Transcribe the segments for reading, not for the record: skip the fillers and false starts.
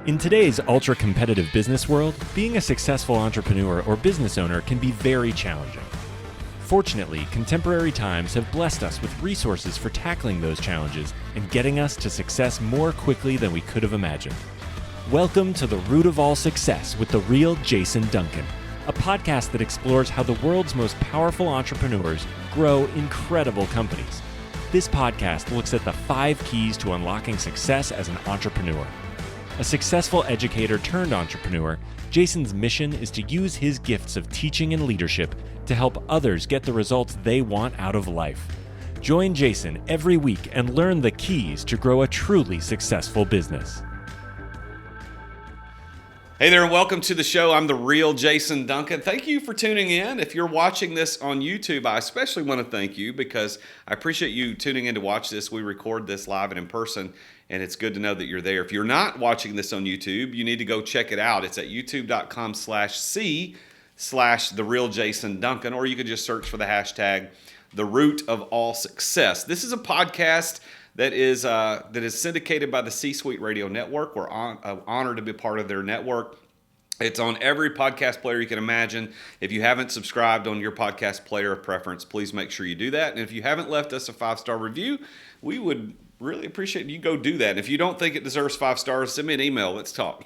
In today's ultra-competitive business world, being a successful entrepreneur or business owner can be very challenging. Fortunately, contemporary times have blessed us with resources for tackling those challenges and getting us to success more quickly than we could have imagined. Welcome to The Root of All Success with the real Jason Duncan, a podcast that explores how the world's most powerful entrepreneurs grow incredible companies. This podcast looks at the 5 keys to unlocking success as an entrepreneur. A successful educator turned entrepreneur, Jason's mission is to use his gifts of teaching and leadership to help others get the results they want out of life. Join Jason every week and learn the keys to grow a truly successful business. Hey there, and welcome to the show. I'm the real Jason Duncan. Thank you for tuning in. If you're watching this on YouTube, I especially want to thank you because I appreciate you tuning in to watch this. We record this live and in person, and it's good to know that you're there. If you're not watching this on YouTube, you need to go check it out. It's at youtube.com/C/TheRealJasonDuncan, or you could just search for the hashtag The Root of All Success. This is a podcast that is syndicated by the C-Suite Radio Network. We're honored to be part of their network. It's on every podcast player you can imagine. If you haven't subscribed on your podcast player of preference, please make sure you do that. And if you haven't left us a 5-star review, we would really appreciate you go do that. And if you don't think it deserves 5 stars, send me an email. Let's talk.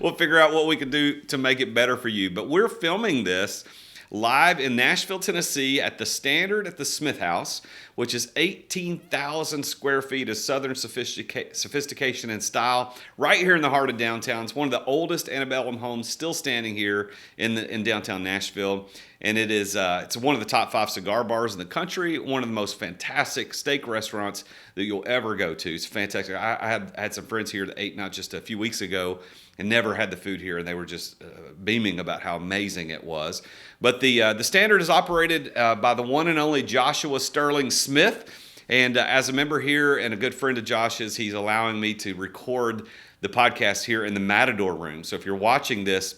We'll figure out what we can do to make it better for you. But we're filming this live in Nashville, Tennessee at the Standard at the Smith House, which is 18,000 square feet of Southern sophistication and style, right here in the heart of downtown. It's one of the oldest antebellum homes still standing here in downtown Nashville. And it's one of the top 5 cigar bars in the country, one of the most fantastic steak restaurants that you'll ever go to. It's fantastic. I had some friends here that ate not just a few weeks ago and never had the food here, and they were just beaming about how amazing it was. But the Standard is operated by the one and only Joshua Sterling Smith, and as a member here and a good friend of Josh's, he's allowing me to record the podcast here in the Matador room. So if you're watching this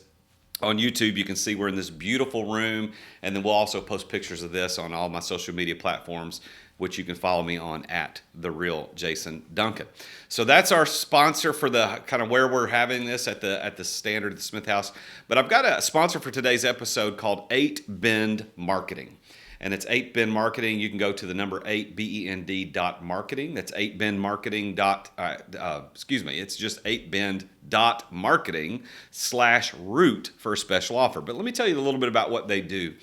on YouTube, you can see we're in this beautiful room, and then we'll also post pictures of this on all my social media platforms, which you can follow me on at The Real Jason Duncan. So that's our sponsor for the kind of where we're having this at the Standard at the Smith House. But I've got a sponsor for today's episode called 8 Bend Marketing. And it's 8 Bend Marketing. You can go to the number 8 BEND.marketing. That's 8 Bend Marketing. It's just 8 Bend.marketing/root for a special offer. But let me tell you a little bit about what they do.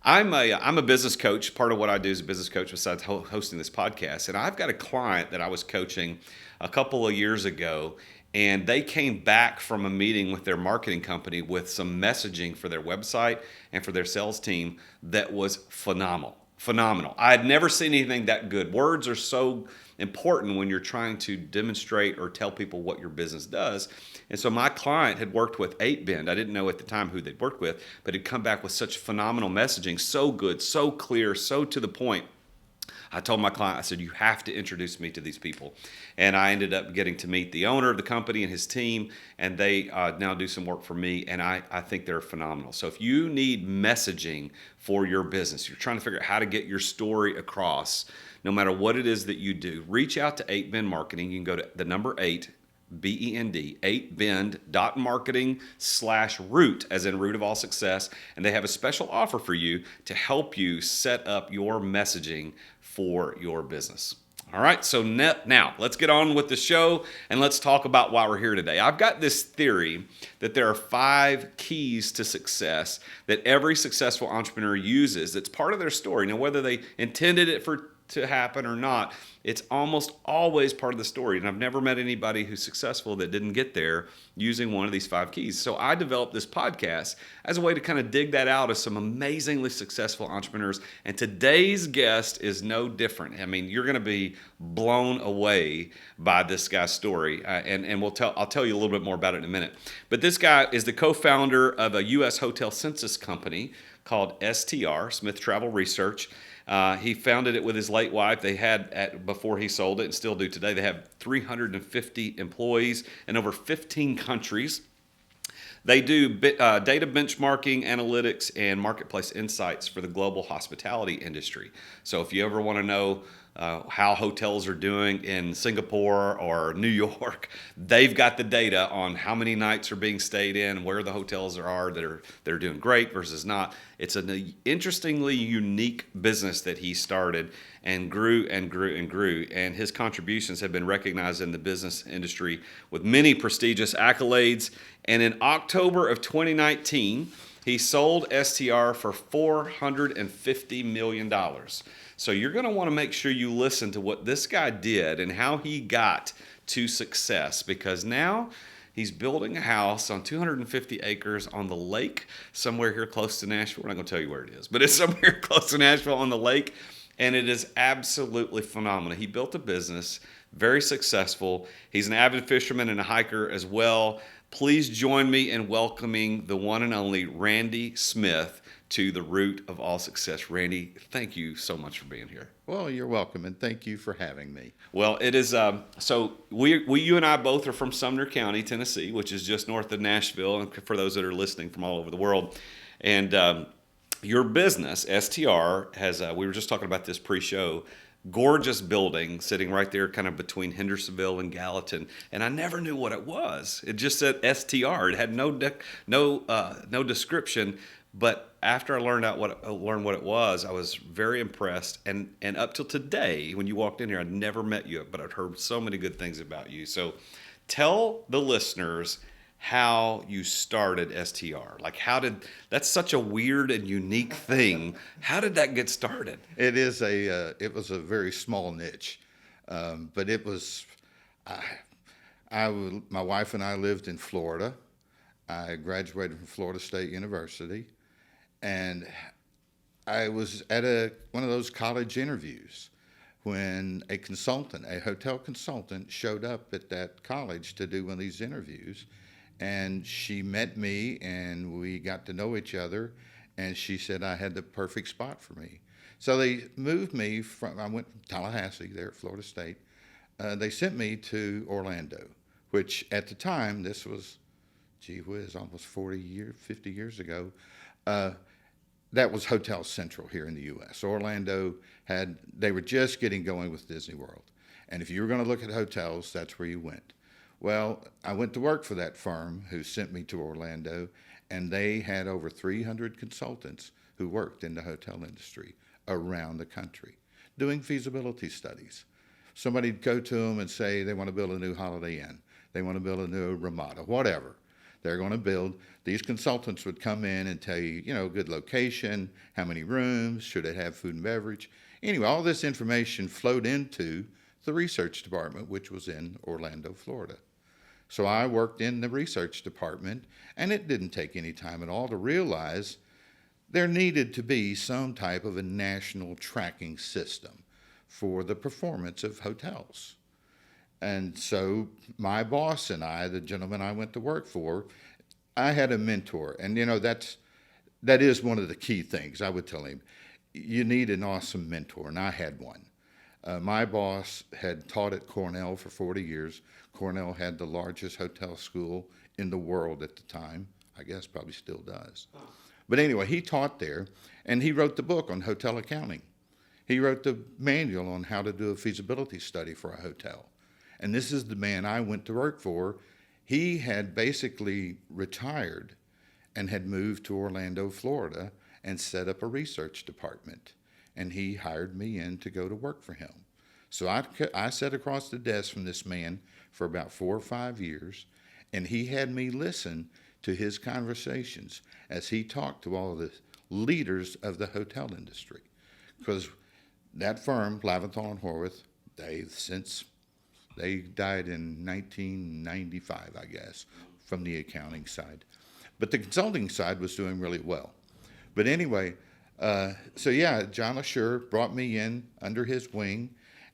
I'm a business coach. Part of what I do as a business coach besides hosting this podcast. And I've got a client that I was coaching a couple of years ago, and they came back from a meeting with their marketing company with some messaging for their website and for their sales team that was phenomenal. I had never seen anything that good. Words are so important when you're trying to demonstrate or tell people what your business does. And so my client had worked with 8 Bend. I didn't know at the time who they'd worked with, but had come back with such phenomenal messaging, so good, so clear, so to the point. I told my client, I said, you have to introduce me to these people. And I ended up getting to meet the owner of the company and his team, and they now do some work for me, and I think they're phenomenal. So if you need messaging for your business, you're trying to figure out how to get your story across, no matter what it is that you do, reach out to 8 Bend Marketing. You can go to the number 8, BEND, 8Bend.marketing/root, as in root of all success. And they have a special offer for you to help you set up your messaging for your business. All right, so now let's get on with the show and let's talk about why we're here today. I've got this theory that there are 5 keys to success that every successful entrepreneur uses that's part of their story. Now, whether they intended it to happen or not, it's almost always part of the story. And I've never met anybody who's successful that didn't get there using one of these 5 keys. So I developed this podcast as a way to kind of dig that out of some amazingly successful entrepreneurs. And today's guest is no different. I mean, you're going to be blown away by this guy's story. And I'll tell you a little bit more about it in a minute. But this guy is the co-founder of a U.S. hotel census company called STR, Smith Travel Research. He founded it with his late wife. They had, before he sold it, and still do today, they have 350 employees in over 15 countries. They do data benchmarking, analytics, and marketplace insights for the global hospitality industry. So if you ever want to know how hotels are doing in Singapore or New York. They've got the data on how many nights are being stayed in, where the hotels are that are doing great versus not. It's an interestingly unique business that he started and grew and grew and grew. And his contributions have been recognized in the business industry with many prestigious accolades. And in October of 2019, he sold STR for $450 million. So you're going to want to make sure you listen to what this guy did and how he got to success, because now he's building a house on 250 acres on the lake somewhere here close to Nashville. We're not going to tell you where it is, but it's somewhere close to Nashville on the lake, and it is absolutely phenomenal. He built a business, very successful. He's an avid fisherman and a hiker as well. Please join me in welcoming the one and only Randy Smith to the Root of All Success. Randy, thank you so much for being here. Well, you're welcome, and thank you for having me. Well, it is, so you and I both are from Sumner County, Tennessee, which is just north of Nashville, and for those that are listening from all over the world. And your business, STR, has, we were just talking about this pre-show, gorgeous building sitting right there kind of between Hendersonville and Gallatin, and I never knew what it was. It just said STR. It had no description, but after I learned what it was, I was very impressed. And up till today, when you walked in here, I'd never met you, but I'd heard so many good things about you. So tell the listeners how you started STR. Like, that's such a weird and unique thing. How did that get started? It was a very small niche, but it was, my wife and I lived in Florida. I graduated from Florida State University, and I was at one of those college interviews when a hotel consultant showed up at that college to do one of these interviews. And she met me, and we got to know each other, and she said I had the perfect spot for me. So they moved me I went from Tallahassee there at Florida State. They sent me to Orlando, which at the time, this was, gee whiz, almost 50 years ago. That was Hotel Central here in the U.S. Orlando they were just getting going with Disney World. And if you were going to look at hotels, that's where you went. Well, I went to work for that firm who sent me to Orlando, and they had over 300 consultants who worked in the hotel industry around the country doing feasibility studies. Somebody'd go to them and say they want to build a new Holiday Inn. They want to build a new Ramada, whatever they're going to build. These consultants would come in and tell you, good location, how many rooms, should it have food and beverage. Anyway, all this information flowed into the research department, which was in Orlando, Florida. So I worked in the research department, and it didn't take any time at all to realize there needed to be some type of a national tracking system for the performance of hotels. And so my boss and I, the gentleman I went to work for, I had a mentor. And, that is one of the key things. I would tell him, you need an awesome mentor, and I had one. My boss had taught at Cornell for 40 years. Cornell had the largest hotel school in the world at the time. I guess probably still does. But anyway, he taught there, and he wrote the book on hotel accounting. He wrote the manual on how to do a feasibility study for a hotel. And this is the man I went to work for. He had basically retired and had moved to Orlando, Florida, and set up a research department. And he hired me in to go to work for him. So I sat across the desk from this man for about 4 or 5 years, and he had me listen to his conversations as he talked to all of the leaders of the hotel industry. Because that firm, Laventhal and Horwath, they died in 1995, I guess, from the accounting side. But the consulting side was doing really well. But anyway, John Assure brought me in under his wing,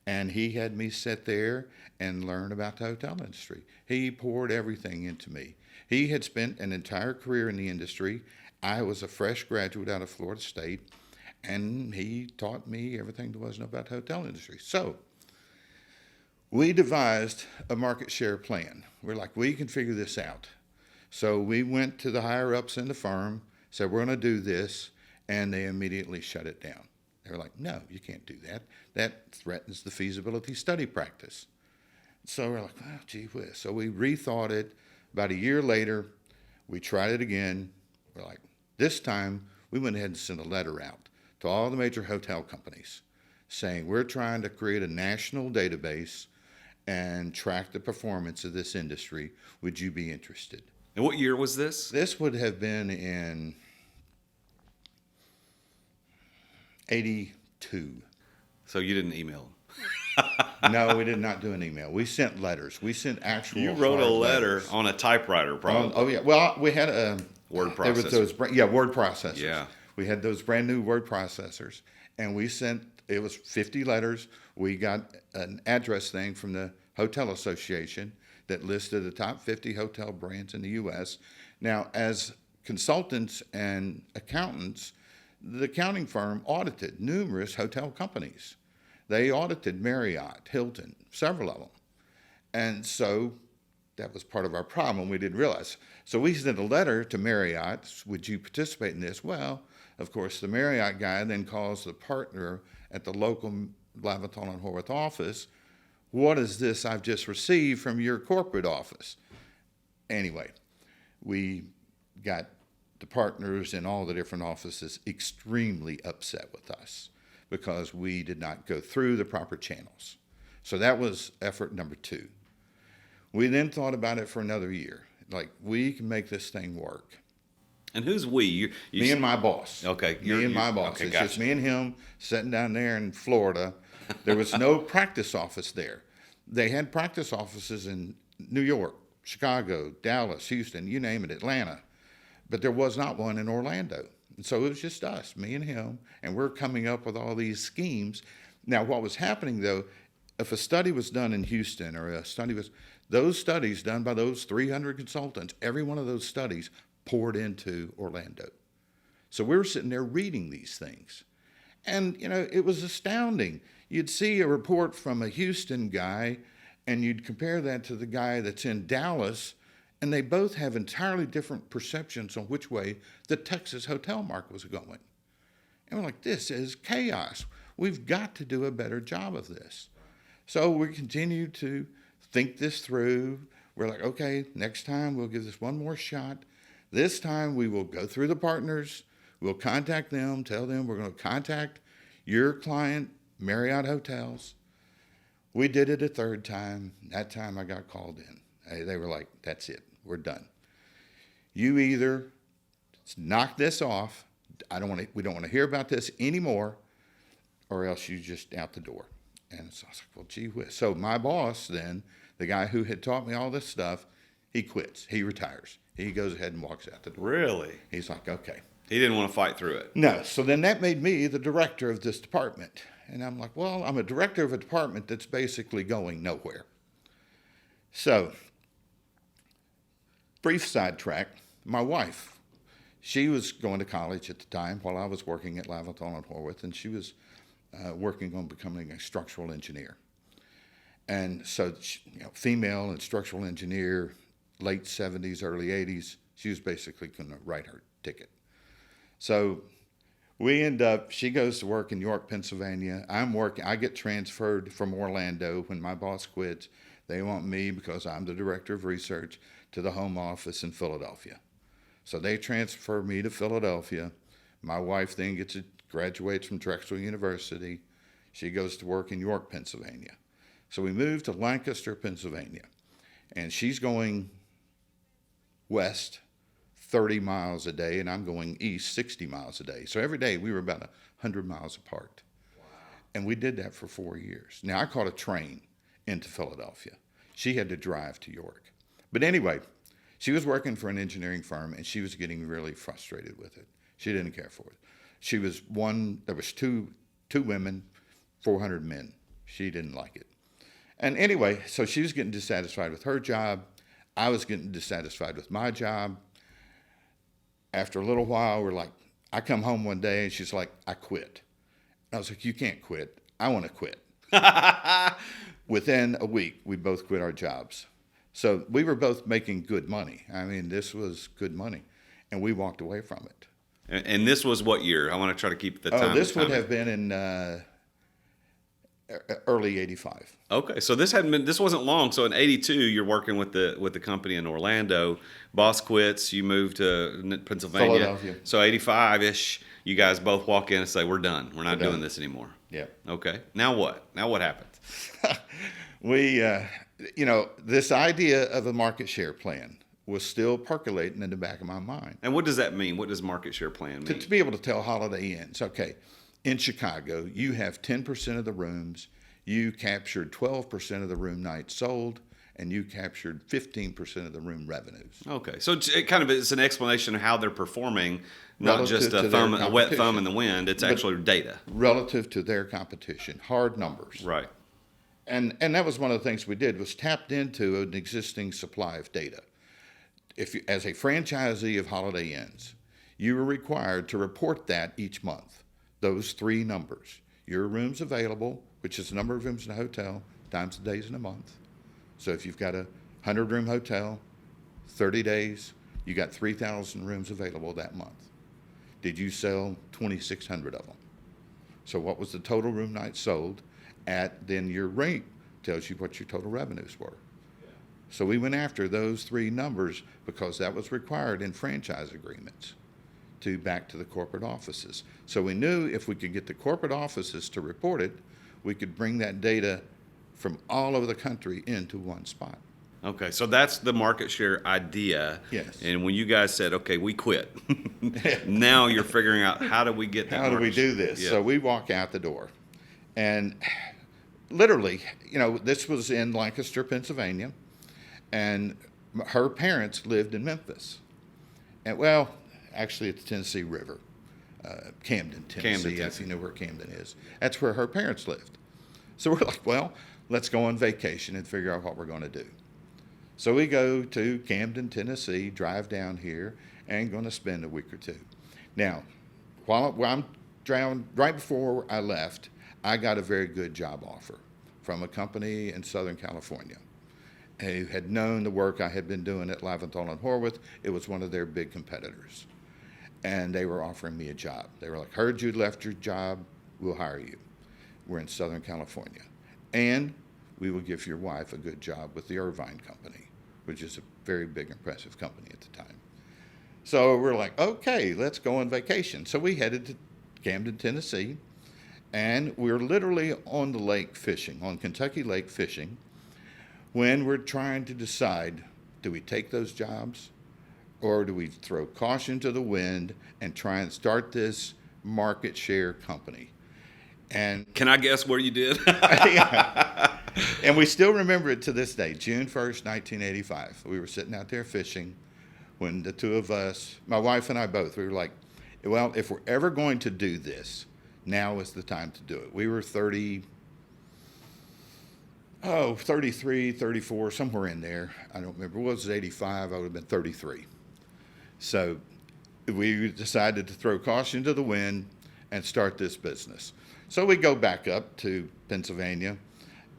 and he had me sit there and learn about the hotel industry. He poured everything into me. He had spent an entire career in the industry. I was a fresh graduate out of Florida State, and he taught me everything there was to know about the hotel industry. So we devised a market share plan. We're like, we can figure this out. So we went to the higher ups in the firm, said, we're going to do this, and they immediately shut it down. They were like, no, you can't do that. That threatens the feasibility study practice. So we're like, oh, gee whiz. So we rethought it. About a year later, we tried it again. We're like, this time we went ahead and sent a letter out to all the major hotel companies saying we're trying to create a national database and track the performance of this industry. Would you be interested? And what year was this? This would have been in 82. So you didn't email them. No, we did not do an email. We sent letters. We sent actual. You wrote a hard letter letters. on a typewriter, probably. Oh yeah. Well, we had a Word there was processor. word processors. Yeah. We had those brand new word processors, and we sent. It was 50 letters. We got an address thing from the Hotel Association that listed the top 50 hotel brands in the U.S. Now, as consultants and accountants, the accounting firm audited numerous hotel companies. They audited Marriott, Hilton, several of them. And so that was part of our problem. We didn't realize. So we sent a letter to Marriott. Would you participate in this? Well, of course, the Marriott guy then calls the partner at the local Lavatton and Horwath office. What is this I've just received from your corporate office? Anyway, we got the partners in all the different offices extremely upset with us because we did not go through the proper channels. So that was effort number 2. We then thought about it for another year. Like, we can make this thing work. And who's we? You Me and my boss. Okay, Me and my boss. okay, It's gotcha. just me and him sitting down there in Florida. There was no practice office there. They had practice offices in New York, Chicago, Dallas, Houston, you name it, Atlanta. But there was not one in Orlando. And so it was just us, me and him, and we're coming up with all these schemes. Now, what was happening, though, if a study was done in Houston or a study was, those studies done by those 300 consultants, every one of those studies poured into Orlando. So we were sitting there reading these things. And, it was astounding. You'd see a report from a Houston guy, and you'd compare that to the guy that's in Dallas, and they both have entirely different perceptions on which way the Texas hotel market was going. And we're like, this is chaos. We've got to do a better job of this. So we continue to think this through. We're like, okay, next time we'll give this one more shot. This time we will go through the partners. We'll contact them, tell them we're going to contact your client, Marriott Hotels. We did it a third time. That time I got called in. They were like, that's it. We're done. You either knock this off. We don't want to hear about this anymore, or else you just out the door. And so I was like, well, gee whiz. So my boss then, the guy who had taught me all this stuff, he quits. He retires. He goes ahead and walks out the door. Really? He's like, okay. He didn't want to fight through it. No. So then that made me the director of this department. And I'm like, well, I'm a director of a department that's basically going nowhere. So, brief sidetrack. My wife, she was going to college at the time while I was working at Lavatton and Horwath, and she was working on becoming a structural engineer. And so, female and structural engineer, late 70s, early 80s, she was basically going to write her ticket. So we end up, she goes to work in York, Pennsylvania. I get transferred from Orlando when my boss quits. They want me, because I'm the director of research, to the home office in Philadelphia. So they transfer me to Philadelphia. My wife then graduates from Drexel University. She goes to work in York, Pennsylvania. So we moved to Lancaster, Pennsylvania. And she's going west 30 miles a day, and I'm going east 60 miles a day. So every day we were about 100 miles apart. Wow. And we did that for 4 years. Now, I caught a train into Philadelphia. She had to drive to York. But anyway, she was working for an engineering firm, and she was getting really frustrated with it. She didn't care for it. There was two women, 400 men. She didn't like it. And anyway, so she was getting dissatisfied with her job. I was getting dissatisfied with my job. After a little while, I come home one day, and she's like, I quit. I was like, you can't quit. I want to quit. Within a week, we both quit our jobs. So we were both making good money. I mean, this was good money. And we walked away from it. And this was what year? I want to try to keep the time. This would have been in early '85. Okay, so this wasn't long. So in '82, you're working with the company in Orlando. Boss quits. You move to Pennsylvania. Philadelphia. So '85-ish, you guys both walk in and say, "We're done. We're not doing this anymore." Yeah. Okay. Now what? Now what happens? We, this idea of a market share plan was still percolating in the back of my mind. And what does that mean? What does market share plan mean? To be able to tell Holiday Inns, okay, in Chicago, you have 10% of the rooms, you captured 12% of the room nights sold, and you captured 15% of the room revenues. Okay, so it's an explanation of how they're performing, not Relative just a wet thumb in the wind. It's actually data. Relative to their competition, hard numbers. Right. And that was one of the things we did, was tapped into an existing supply of data. If you, as a franchisee of Holiday Inns, you were required to report that each month, those three numbers. Your rooms available, which is the number of rooms in a hotel, times the days in a month. So if you've got a 100-room hotel, 30 days, you got 3,000 rooms available that month. Did you sell 2,600 of them? So what was the total room nights sold at, then your rate tells you what your total revenues were. So we went after those three numbers because that was required in franchise agreements to back to the corporate offices. So we knew if we could get the corporate offices to report it, we could bring that data from all over the country into one spot. Okay, so that's the market share idea. Yes. And when you guys said, okay, we quit, now you're figuring out how do we get that How do we market do share? this? Yeah. So we walk out the door. And literally, this was in Lancaster, Pennsylvania. And her parents lived in Memphis. And actually at the Tennessee River, Camden, Tennessee, if you know where Camden is. That's where her parents lived. So we're like, well, let's go on vacation and figure out what we're going to do. So we go to Camden, Tennessee, drive down here, and going to spend a week or two. Now, while I'm driving, right before I left, I got a very good job offer from a company in Southern California who had known the work I had been doing at Laventhal and Horwath. It was one of their big competitors. And they were offering me a job. They were like, heard you'd left your job, we'll hire you. We're in Southern California. And we will give your wife a good job with the Irvine Company, which is a very big, impressive company at the time. So we're like, okay, let's go on vacation. So we headed to Camden, Tennessee, and we're literally on the lake fishing, on Kentucky Lake fishing, when we're trying to decide, do we take those jobs or do we throw caution to the wind and try and start this market share company? And can I guess where you did? yeah. And we still remember it to this day, June 1st, 1985. We were sitting out there fishing when the two of us, my wife and I both, we were like, well, if we're ever going to do this, now is the time to do it. We were 33, 34, somewhere in there. I don't remember. What was it, 85? I would have been 33. So we decided to throw caution to the wind and start this business. So we go back up to Pennsylvania,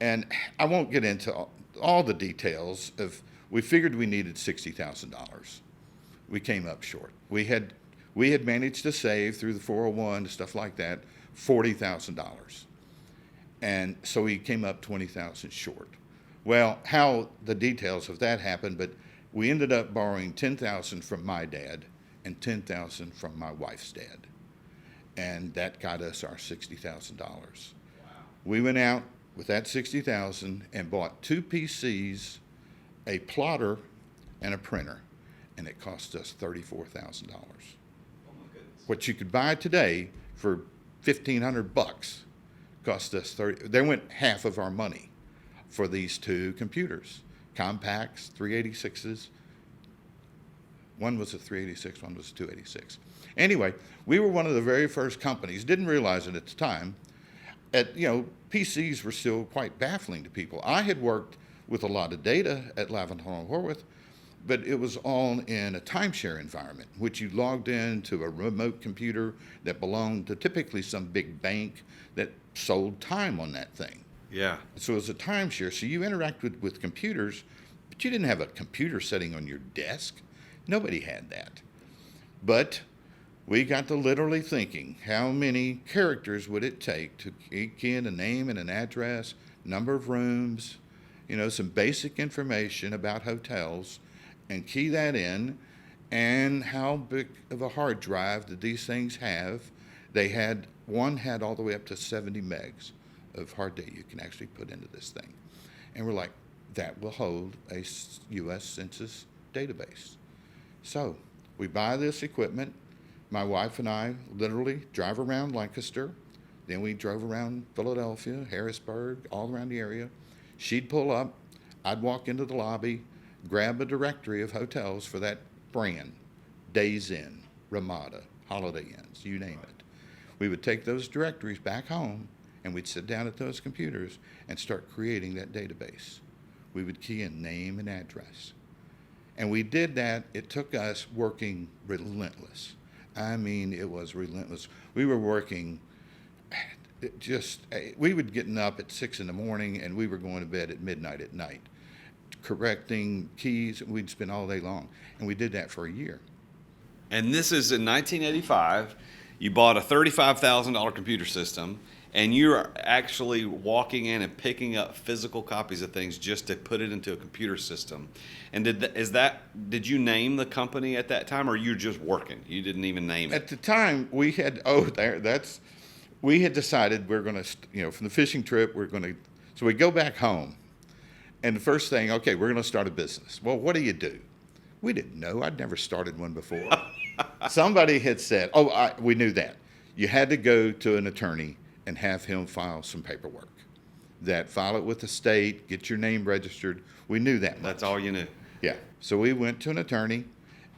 and I won't get into all the details of, we figured we needed $60,000. We came up short. We had managed to save through the 401 and stuff like that, $40,000. And so we came up 20,000 short. Well, how the details of that happened, but we ended up borrowing 10,000 from my dad and 10,000 from my wife's dad. And that got us our $60,000. Wow. We went out with that $60,000 and bought 2 PCs, a plotter, and a printer, and it cost us $34,000. What you could buy today for $1,500 cost us $30,000. They went half of our money for these 2 computers, Compacts, 386s. One was a 386, one was a 286. Anyway, we were one of the very first companies, didn't realize it at the time. PCs were still quite baffling to people. I had worked with a lot of data at Laventhal and Horwath, but it was all in a timeshare environment, which you logged into a remote computer that belonged to typically some big bank that sold time on that thing. Yeah. So it was a timeshare. So you interacted with computers, but you didn't have a computer sitting on your desk. Nobody had that. But we got to literally thinking, how many characters would it take to key in a name and an address, number of rooms, some basic information about hotels, and key that in, and how big of a hard drive did these things have? One had all the way up to 70 megs of hard data you can actually put into this thing. And we're like, that will hold a U.S. Census database. So we buy this equipment. My wife and I literally drive around Lancaster. Then we drove around Philadelphia, Harrisburg, all around the area. She'd pull up. I'd walk into the lobby, grab a directory of hotels for that brand. Days Inn, Ramada, Holiday Inns, you name it. We would take those directories back home, and we'd sit down at those computers and start creating that database. We would key in name and address. And we did that. It took us working relentless. I mean, it was relentless. We were working we would getting up at 6 in the morning, and we were going to bed at midnight at night, correcting keys. We'd spend all day long. And we did that for a year. And this is in 1985. You bought a $35,000 computer system, and you're actually walking in and picking up physical copies of things just to put it into a computer system. And did you name the company at that time, or you were just working? You didn't even name it? At the time, we had decided we're going to, from the fishing trip, so we go back home, and the first thing, okay, we're going to start a business. Well, what do you do? We didn't know. I'd never started one before. Somebody had said, we knew that. You had to go to an attorney and have him file some paperwork. File it with the state, get your name registered. We knew that much. That's all you knew. Yeah. So we went to an attorney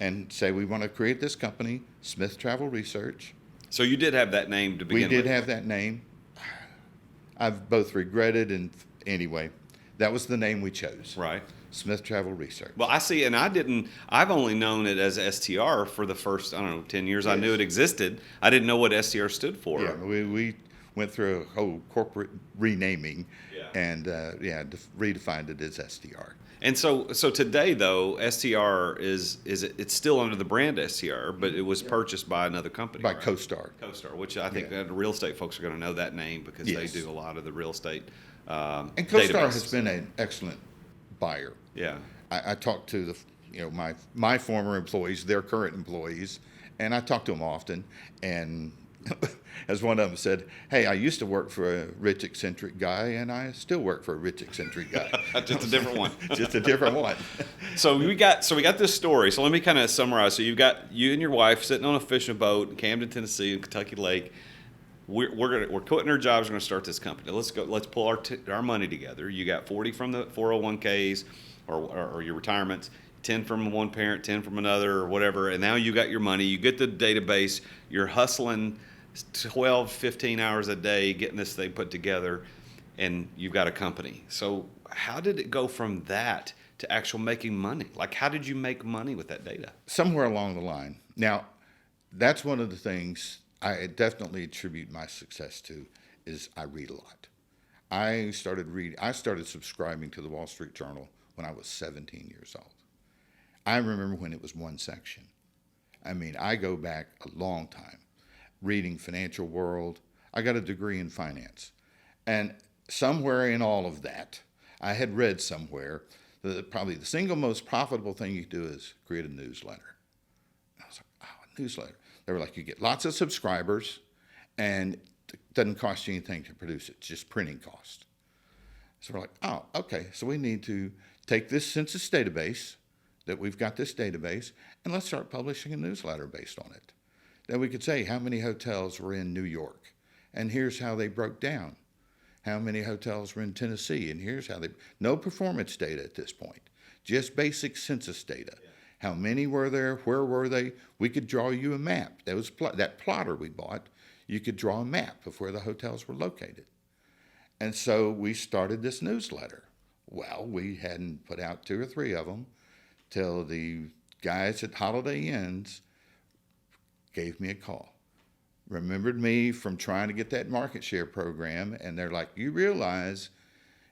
and say, we want to create this company, Smith Travel Research. So you did have that name to begin with? We did have that name. I've both regretted and anyway, that was the name we chose. Right. Smith Travel Research. Well, I see, and I've only known it as STR for the first, 10 years. Yes. I knew it existed. I didn't know what STR stood for. Yeah, we went through a whole corporate renaming and redefined it as STR. And so today, though, STR it's still under the brand STR, but it was purchased by another company. By right? CoStar. CoStar, which I think the real estate folks are going to know that name because they do a lot of the real estate and CoStar has been an excellent buyer. Yeah. I talked to my former employees, their current employees, and I talk to them often. And as one of them said, hey, I used to work for a rich eccentric guy, and I still work for a rich eccentric guy. Just a different one. Just a different one. So we got this story. So let me kind of summarize. So you've got you and your wife sitting on a fishing boat in Camden, Tennessee, in Kentucky Lake. We're quitting our jobs. We're going to start this company. Let's go. Let's pull our money together. You got 40 from the 401ks or your retirements, 10 from one parent, 10 from another, or whatever. And now you got your money. You get the database. You're hustling 12, 15 hours a day getting this thing put together, and you've got a company. So how did it go from that to actual making money? Like, how did you make money with that data? Somewhere along the line. Now, that's one of the things I definitely attribute my success to is I read a lot. I started subscribing to the Wall Street Journal when I was 17 years old. I remember when it was one section. I mean, I go back a long time reading Financial World. I got a degree in finance. And somewhere in all of that, I had read somewhere that probably the single most profitable thing you do is create a newsletter. I was like, a newsletter. They were like, you get lots of subscribers, and it doesn't cost you anything to produce it, just printing cost. So we're like, okay, so we need to take this census database, that we've got this database, and let's start publishing a newsletter based on it. Then we could say how many hotels were in New York, and here's how they broke down. How many hotels were in Tennessee, and here's how no performance data at this point, just basic census data. Yeah. How many were there? Where were they? We could draw you a map. That plotter we bought, you could draw a map of where the hotels were located. And so we started this newsletter. Well, we hadn't put out 2 or 3 of them till the guys at Holiday Inns gave me a call. Remembered me from trying to get that market share program, and they're like, you realize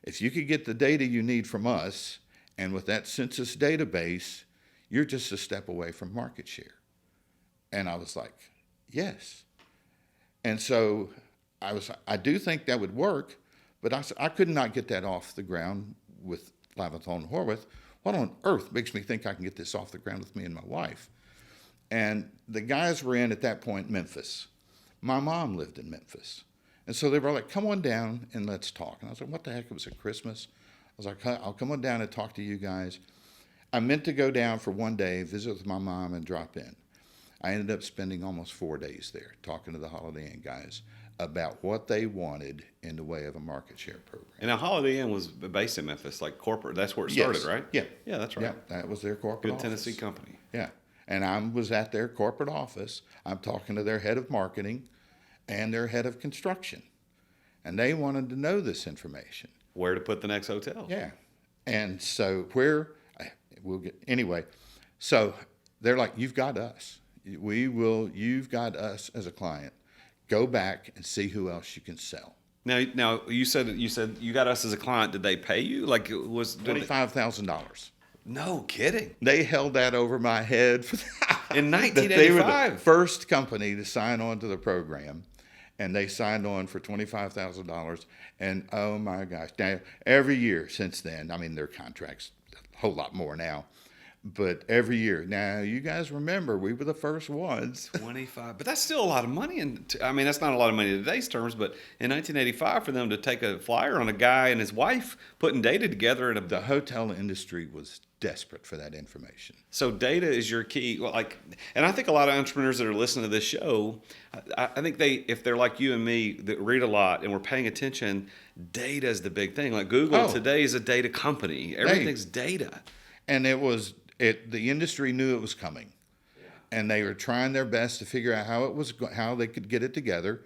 if you could get the data you need from us, and with that census database, you're just a step away from market share. And I was like, Yes. And so I do think that would work, but I could not get that off the ground with Lavathon and Horwath. What on earth makes me think I can get this off the ground with me and my wife? And the guys were in, at that point, Memphis. My mom lived in Memphis. And so they were like, come on down and let's talk. And I was like, what the heck? It was at Christmas. I was like, I'll come on down and talk to you guys. I meant to go down for one day, visit with my mom, and drop in. I ended up spending almost 4 days there talking to the Holiday Inn guys about what they wanted in the way of a market share program. And now Holiday Inn was based in Memphis, like corporate. That's where it started, Yes. right? Yeah. Yeah, that's right. Yeah, that was their corporate Good office. Tennessee company. Yeah. And I was at their corporate office. I'm talking to their head of marketing and their head of construction. And they wanted to know this information. Where to put the next hotel. Yeah. And so anyway, so they're like, you've got us. You've got us as a client. Go back and see who else you can sell. Now you said you got us as a client. Did they pay you? Like it was $25,000. No kidding. They held that over my head In that they were the 1985. first company to sign on to the program, and they signed on for $25,000. And oh my gosh, now every year since then, I mean, their contracts a whole lot more now, but every year. Now you guys remember we were the first ones. 25, but that's still a lot of money. And I mean, that's not a lot of money in today's terms, but in 1985, for them to take a flyer on a guy and his wife putting data together in The hotel industry was desperate for that information. So data is your key. Well, and I think a lot of entrepreneurs that are listening to this show, I think if they're like you and me that read a lot and we're paying attention, data is the big thing. Like Google today is a data company. Everything's data. And the industry knew it was coming, and they were trying their best to figure out how they could get it together.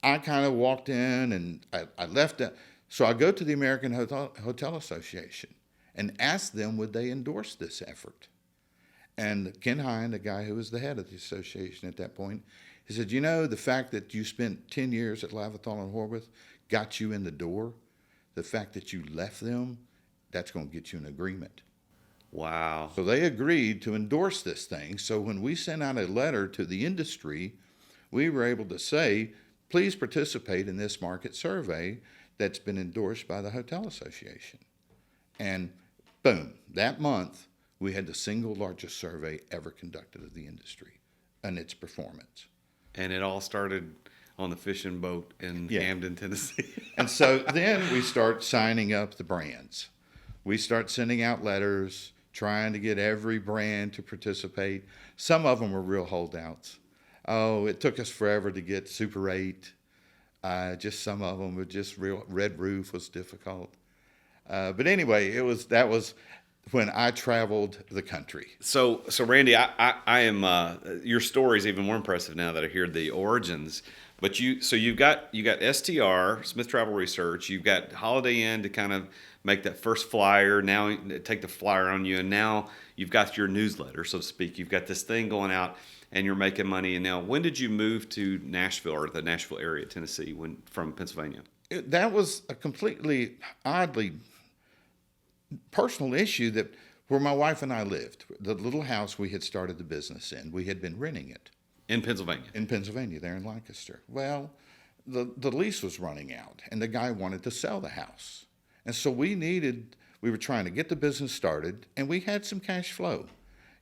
I kind of walked in and I left it. So I go to the American Hotel Association and asked them would they endorse this effort. And Ken Hine, the guy who was the head of the association at that point, he said, the fact that you spent 10 years at Lavathon and Horwath got you in the door. The fact that you left them, that's going to get you an agreement. Wow. So they agreed to endorse this thing. So when we sent out a letter to the industry, we were able to say, please participate in this market survey that's been endorsed by the Hotel Association. And boom, that month, we had the single largest survey ever conducted of the industry and its performance. And it all started on the fishing boat in Camden, Tennessee. And so then we start signing up the brands. We start sending out letters, trying to get every brand to participate. Some of them were real holdouts. Oh, it took us forever to get Super 8. Just some of them were just real. Red Roof was difficult. But anyway, that was when I traveled the country. So Randy, I am your story is even more impressive now that I hear the origins. But you've got STR, Smith Travel Research. You've got Holiday Inn to kind of make that first flyer. Now take the flyer on you, and now you've got your newsletter, so to speak. You've got this thing going out, and you're making money. And now, when did you move to Nashville or the Nashville area, Tennessee, from Pennsylvania? That was a completely oddly personal issue where my wife and I lived. The little house we had started the business in, we had been renting it. In Pennsylvania? In Pennsylvania, there in Lancaster. Well, the lease was running out, and the guy wanted to sell the house. And so we were trying to get the business started, and we had some cash flow.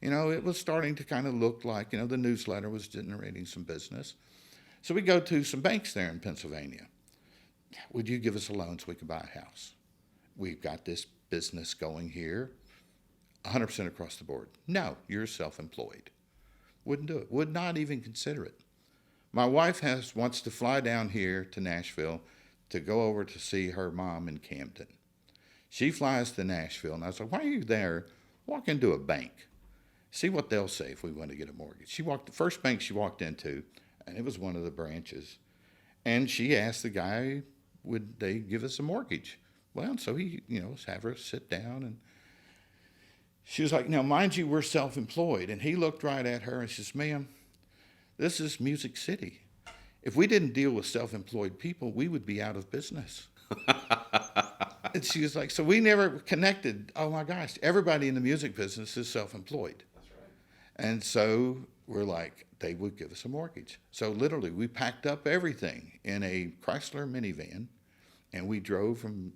It was starting to kind of look like, the newsletter was generating some business. So we go to some banks there in Pennsylvania. Would you give us a loan so we could buy a house? We've got this business going here, 100% across the board. No, you're self-employed. Wouldn't do it. Would not even consider it. My wife wants to fly down here to Nashville to go over to see her mom in Camden. She flies to Nashville, and I was like, why are you there? Walk into a bank. See what they'll say if we want to get a mortgage. The first bank she walked into, and it was one of the branches, and she asked the guy, would they give us a mortgage? Well, so he, have her sit down, and she was like, now, mind you, we're self-employed. And he looked right at her and says, ma'am, this is Music City. If we didn't deal with self-employed people, we would be out of business. And she was like, so we never connected. Oh, my gosh, everybody in the music business is self-employed. That's right. And so we're like, they would give us a mortgage. So literally, we packed up everything in a Chrysler minivan, and we drove from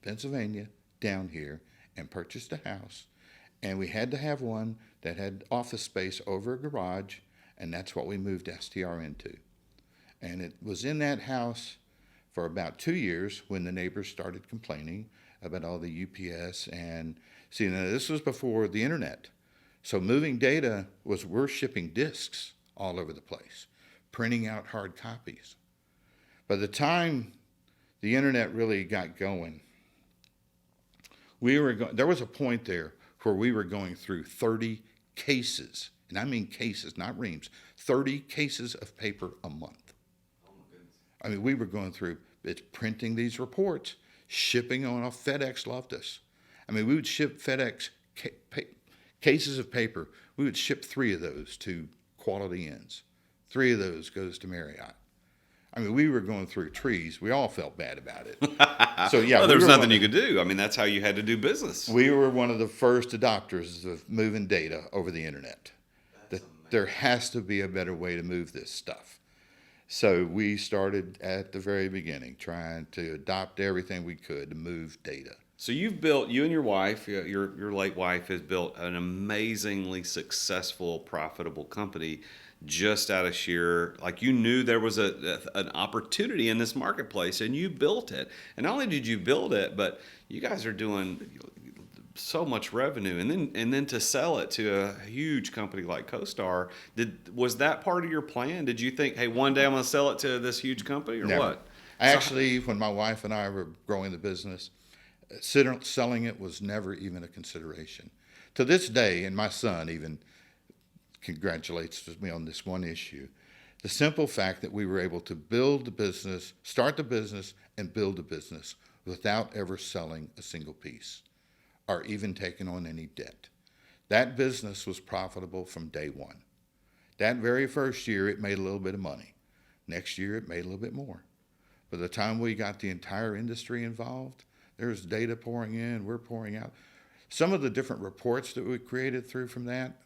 Pennsylvania down here and purchased a house. And we had to have one that had office space over a garage, and that's what we moved STR into. And it was in that house for about 2 years when the neighbors started complaining about all the UPS. And see, now this was before the internet. So moving data was, we're shipping discs all over the place, printing out hard copies. By the time the internet really got going, there was a point there where we were going through 30 cases, and I mean cases, not reams, 30 cases of paper a month. Oh my goodness. I mean, we were going through, it's printing these reports, shipping on off. FedEx loved us. I mean, we would ship FedEx cases of paper. We would ship 3 of those to Quality Inns. 3 of those goes to Marriott. I mean, we were going through trees. We all felt bad about it. So yeah, well, there was nothing you could do. I mean, that's how you had to do business. We were one of the first adopters of moving data over the internet. That there has to be a better way to move this stuff. So we started at the very beginning, trying to adopt everything we could to move data. So you've built, you and your wife, your late wife, has built an amazingly successful, profitable company just out of sheer, like, you knew there was an opportunity in this marketplace, and you built it. And not only did you build it, but you guys are doing so much revenue, and then to sell it to a huge company like CoStar. Was that part of your plan? Did you think, hey, one day I'm going to sell it to this huge company, or Never. what? Actually, when my wife and I were growing the business, selling it was never even a consideration. To this day, and my son even congratulates me on this one issue, the simple fact that we were able to build the business, start the business, and build the business without ever selling a single piece or even taking on any debt. That business was profitable from day one. That very first year, it made a little bit of money. Next year, it made a little bit more. By the time we got the entire industry involved, there's data pouring in, we're pouring out. Some of the different reports that we created through from that,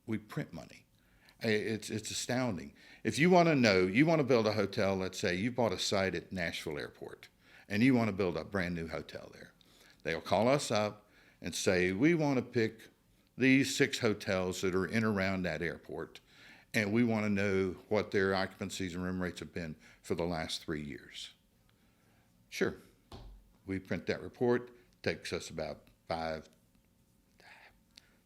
we print money. It's astounding. If you want to know, you want to build a hotel, let's say you bought a site at Nashville Airport, and you want to build a brand new hotel there. They'll call us up and say, we want to pick these 6 hotels that are in around that airport, and we want to know what their occupancies and room rates have been for the last 3 years. Sure. We print that report. Takes us about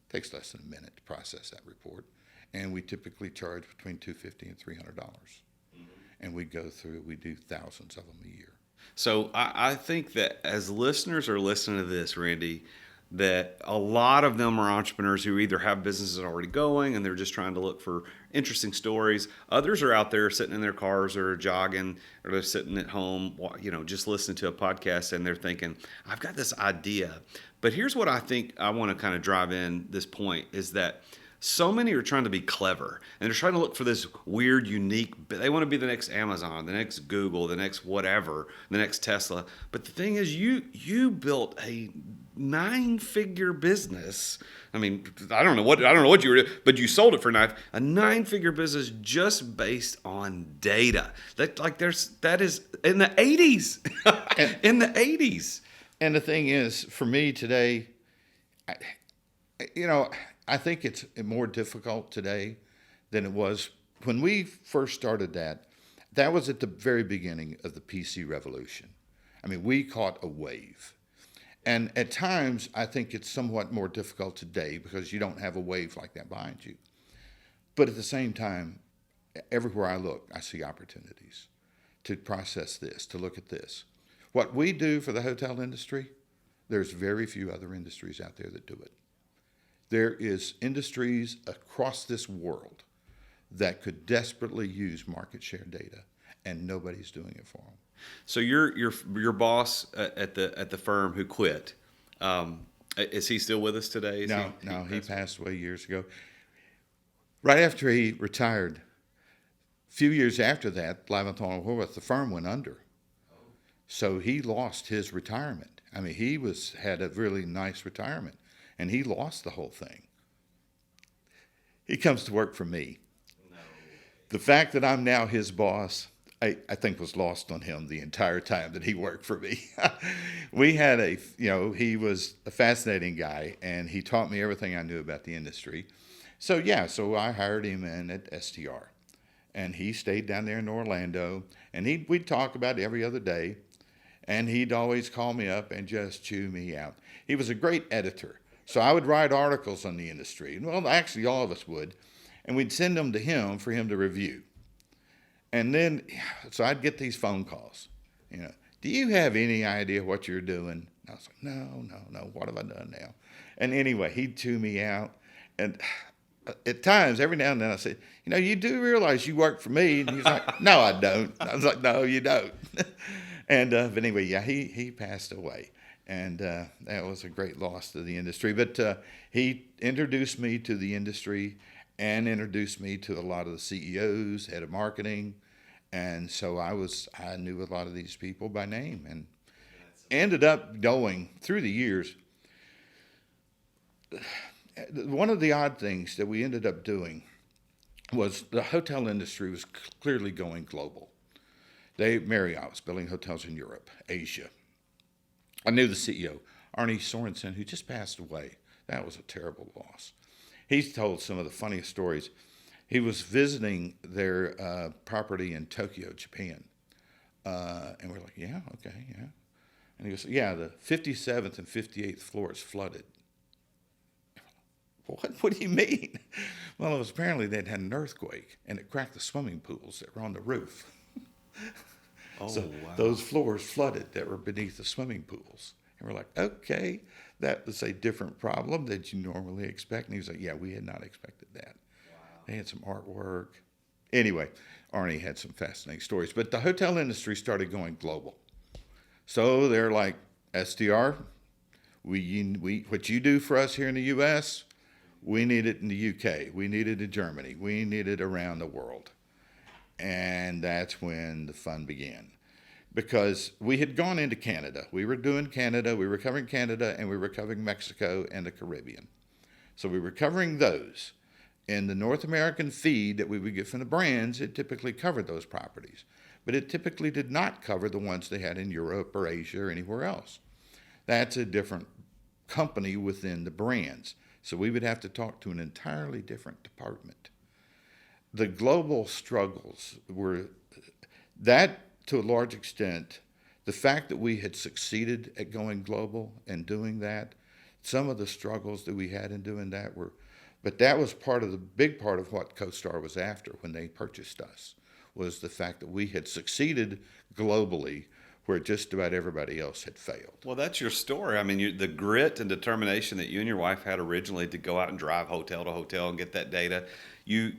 takes less than a minute to process that report. And we typically charge between $250 and $300. Mm-hmm. And we go through, we do thousands of them a year. So I think that as listeners are listening to this, Randy, that a lot of them are entrepreneurs who either have businesses already going and they're just trying to look for interesting stories. Others are out there sitting in their cars or jogging, or they're sitting at home, just listening to a podcast, and they're thinking, I've got this idea. But here's what I think I want to kind of drive in this point is that so many are trying to be clever, and they're trying to look for this weird, unique, they want to be the next Amazon, the next Google, the next whatever, the next Tesla. But the thing is, you built a 9-figure business. I mean, I don't know what you were doing, but you sold it for a 9-figure business just based on data. That is in the 80s. In the 80s. And the thing is, for me today, I think it's more difficult today than it was when we first started that. That was at the very beginning of the PC revolution. I mean, we caught a wave. And at times, I think it's somewhat more difficult today because you don't have a wave like that behind you. But at the same time, everywhere I look, I see opportunities to process this, to look at this. What we do for the hotel industry, there's very few other industries out there that do it. There is industries across this world that could desperately use market share data, and nobody's doing it for them. So your boss at the firm who quit, is he still with us today? No, he passed away years ago. Right after he retired, a few years after that, Laventhal and Horwath, the firm went under. So he lost his retirement. I mean, he had a really nice retirement, and he lost the whole thing. he comes to work for me. The fact that I'm now his boss, I think was lost on him the entire time that he worked for me. We had he was a fascinating guy, and he taught me everything I knew about the industry. So I hired him in at STR, and he stayed down there in Orlando, and we'd talk about it every other day, and he'd always call me up and just chew me out. He was a great editor, so I would write articles on the industry. Well, actually, all of us would, and we'd send them to him for him to review. And then, so I'd get these phone calls, do you have any idea what you're doing? I was like, no, what have I done now? And anyway, he'd chew me out. And at times, every now and then I said, you do realize you work for me? And he's like, no, I don't. I was like, no, you don't. And but anyway, he passed away. And that was a great loss to the industry. But he introduced me to the industry and introduced me to a lot of the CEOs, head of marketing. And so I knew a lot of these people by name, and ended up going through the years. One of the odd things that we ended up doing was the hotel industry was clearly going global. Marriott was building hotels in Europe, Asia. I knew the CEO, Arne Sorensen, who just passed away. That was a terrible loss. He's told some of the funniest stories. He was visiting their property in Tokyo, Japan. And we're like, yeah, okay, yeah. And he goes, yeah, the 57th and 58th floors flooded. What do you mean? Well, it was apparently they'd had an earthquake, and it cracked the swimming pools that were on the roof. So wow. Those floors flooded that were beneath the swimming pools. And we're like, okay, that was a different problem that you normally expect. And he was like, yeah, we had not expected that. They had some artwork. Anyway, Arnie had some fascinating stories. But the hotel industry started going global. So they're like, STR, what you do for us here in the U.S., we need it in the U.K., we need it in Germany, we need it around the world. And that's when the fun began. Because we had gone into Canada. We were doing Canada, we were covering Canada, and we were covering Mexico and the Caribbean. So we were covering those. In the North American feed that we would get from the brands, it typically covered those properties. But it typically did not cover the ones they had in Europe or Asia or anywhere else. That's a different company within the brands. So we would have to talk to an entirely different department. The global struggles were that, to a large extent, the fact that we had succeeded at going global and doing that, some of the struggles that we had in doing that were, but that was big part of what CoStar was after when they purchased us, was the fact that we had succeeded globally where just about everybody else had failed. Well, that's your story. I mean, the grit and determination that you and your wife had originally to go out and drive hotel to hotel and get that data, you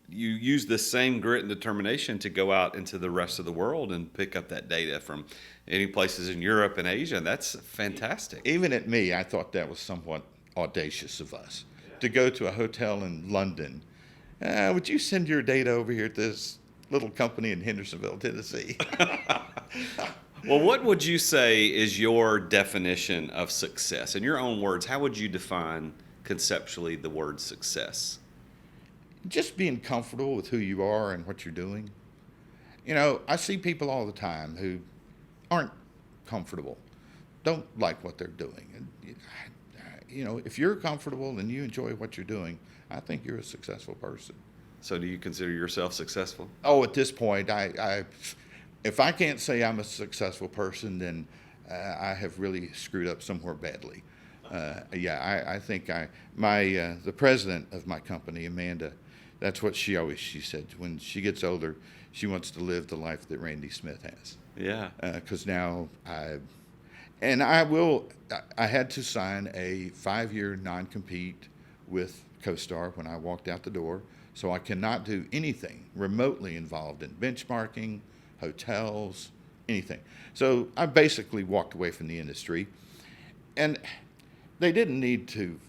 use the same grit and determination to go out into the rest of the world and pick up that data from any places in Europe and Asia. And that's fantastic. Even at me, I thought that was somewhat audacious of us to go to a hotel in London. Would you send your data over here to this little company in Hendersonville, Tennessee? Well, what would you say is your definition of success? In your own words, how would you define conceptually the word success? Just being comfortable with who you are and what you're doing. I see people all the time who aren't comfortable, don't like what they're doing. And, if you're comfortable and you enjoy what you're doing, I think you're a successful person. So do you consider yourself successful? Oh, at this point, if I can't say I'm a successful person, then I have really screwed up somewhere badly. I think the president of my company, Amanda, that's what she said. When she gets older, she wants to live the life that Randy Smith has. Yeah. Because now I had to sign a 5-year non-compete with CoStar when I walked out the door. So I cannot do anything remotely involved in benchmarking, hotels, anything. So I basically walked away from the industry. And they didn't need to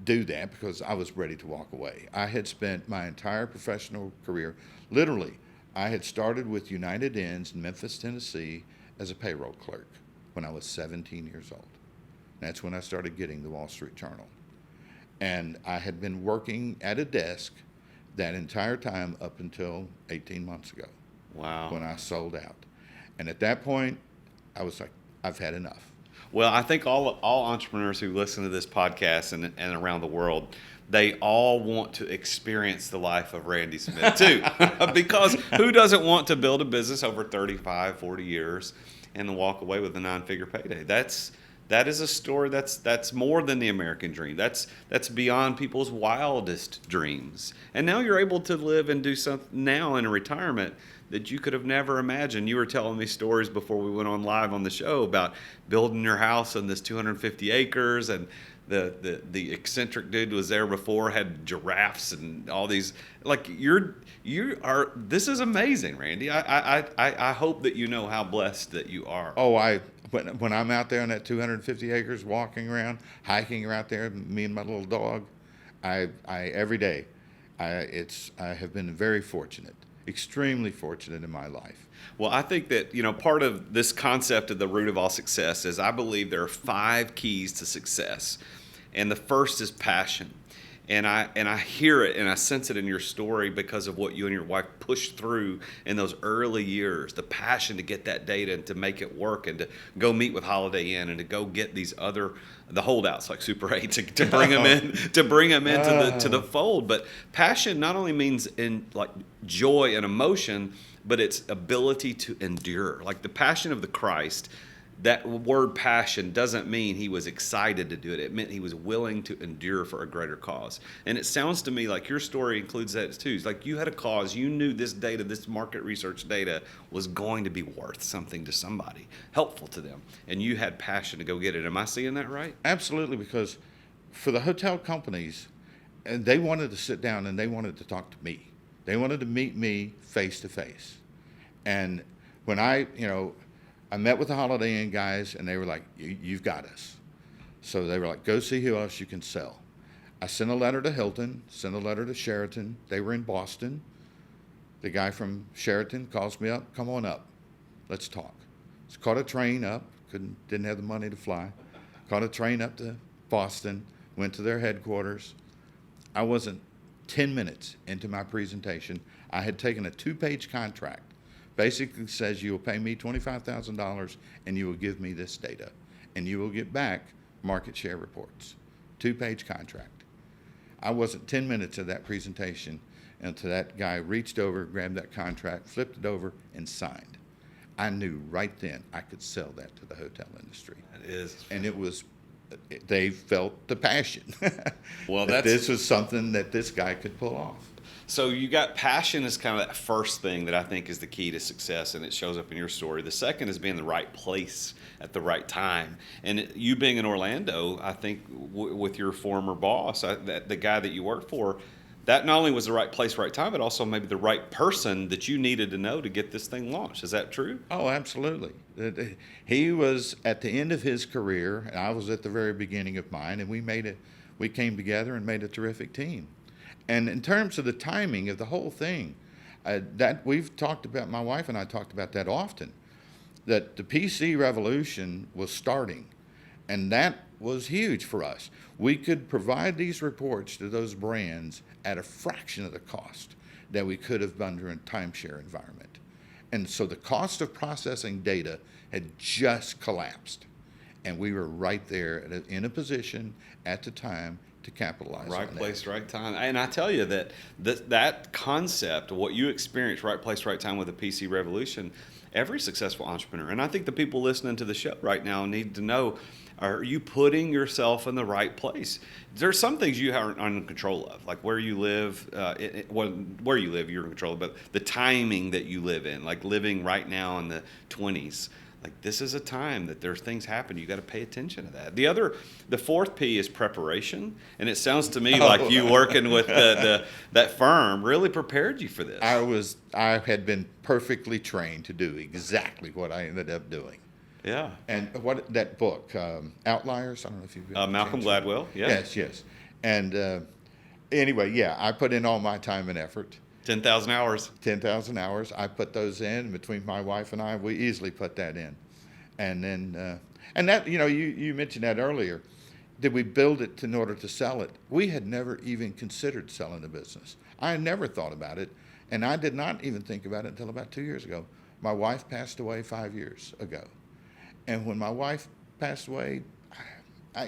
do that because I was ready to walk away. I had spent my entire professional career, literally, I had started with United Inns in Memphis, Tennessee as a payroll clerk when I was 17 years old. That's when I started getting the Wall Street Journal. And I had been working at a desk that entire time up until 18 months ago. Wow. When I sold out. And at that point, I was like, I've had enough. Well, I think all entrepreneurs who listen to this podcast and around the world, they all want to experience the life of Randy Smith too. Because who doesn't want to build a business over 35, 40 years and then walk away with a 9-figure payday? That is a story that's more than the American dream. That's beyond people's wildest dreams. And now you're able to live and do something now in retirement that you could have never imagined. You were telling me stories before we went on live on the show about building your house on this 250 acres, and the eccentric dude was there before, had giraffes and all these. Like you are. This is amazing, Randy. I hope that you know how blessed that you are. Oh, when I'm out there on that 250 acres, walking around, hiking out there, me and my little dog, I every day, I have been very fortunate. Extremely fortunate in my life. Well, I think that, part of this concept of the root of all success is I believe there are 5 keys to success. And the first is passion. And I hear it and I sense it in your story because of what you and your wife pushed through in those early years, the passion to get that data and to make it work and to go meet with Holiday Inn and to go get these the holdouts like Super 8 to bring them into the fold. But passion not only means in like joy and emotion, but it's ability to endure. Like the passion of the Christ, that word passion doesn't mean he was excited to do it. It meant he was willing to endure for a greater cause. And it sounds to me like your story includes that too. It's like you had a cause. You knew this data, this market research data was going to be worth something to somebody, helpful to them. And you had passion to go get it. Am I seeing that right? Absolutely, because for the hotel companies, and they wanted to sit down and they wanted to talk to me. They wanted to meet me face to face. And when I met with the Holiday Inn guys, and they were like, you've got us. So they were like, go see who else you can sell. I sent a letter to Hilton, sent a letter to Sheraton. They were in Boston. The guy from Sheraton calls me up, come on up, let's talk. So caught a train up, didn't have the money to fly. Caught a train up to Boston, went to their headquarters. I wasn't 10 minutes into my presentation. I had taken a 2-page contract. Basically says you will pay me $25,000 and you will give me this data and you will get back market share reports. 2-page contract. I wasn't 10 minutes of that presentation until that guy reached over, grabbed that contract, flipped it over, and signed. I knew right then I could sell that to the hotel industry. It is. And they felt the passion. Well, this was something that this guy could pull off. So you got passion is kind of that first thing that I think is the key to success, and it shows up in your story. The second is being in the right place at the right time. And you being in Orlando, I think with your former boss, the guy that you worked for, that not only was the right place, right time, but also maybe the right person that you needed to know to get this thing launched. Is that true? Oh, absolutely. He was at the end of his career, and I was at the very beginning of mine, and we came together and made a terrific team. And in terms of the timing of the whole thing, that we've talked about, my wife and I talked about that often, that the PC revolution was starting, and that was huge for us. We could provide these reports to those brands at a fraction of the cost that we could have under a timeshare environment. And so the cost of processing data had just collapsed, and we were right there in a position at the time to capitalize on that. Right place, right time. And I tell you that concept, what you experience, right place, right time with the PC revolution, every successful entrepreneur, and I think the people listening to the show right now need to know, are you putting yourself in the right place? There's some things you aren't in control of, like where you live, where you live you're in control of, but the timing that you live in, like living right now in the 20s. Like this is a time that there's things happen. You got to pay attention to that. The fourth P is preparation, and it sounds to me like you working with that firm really prepared you for this. I had been perfectly trained to do exactly what I ended up doing. Yeah. And what that book, Outliers. I don't know if you've Malcolm Gladwell. Yeah. Yes. And anyway, yeah, I put in all my time and effort. 10,000 hours. 10,000 hours. I put those in. Between my wife and I, we easily put that in. And then, and that, you mentioned that earlier. did we build it in order to sell it? We had never even considered selling the business. I had never thought about it, and I did not even think about it until about 2 years ago. My wife passed away 5 years ago. And when my wife passed away, I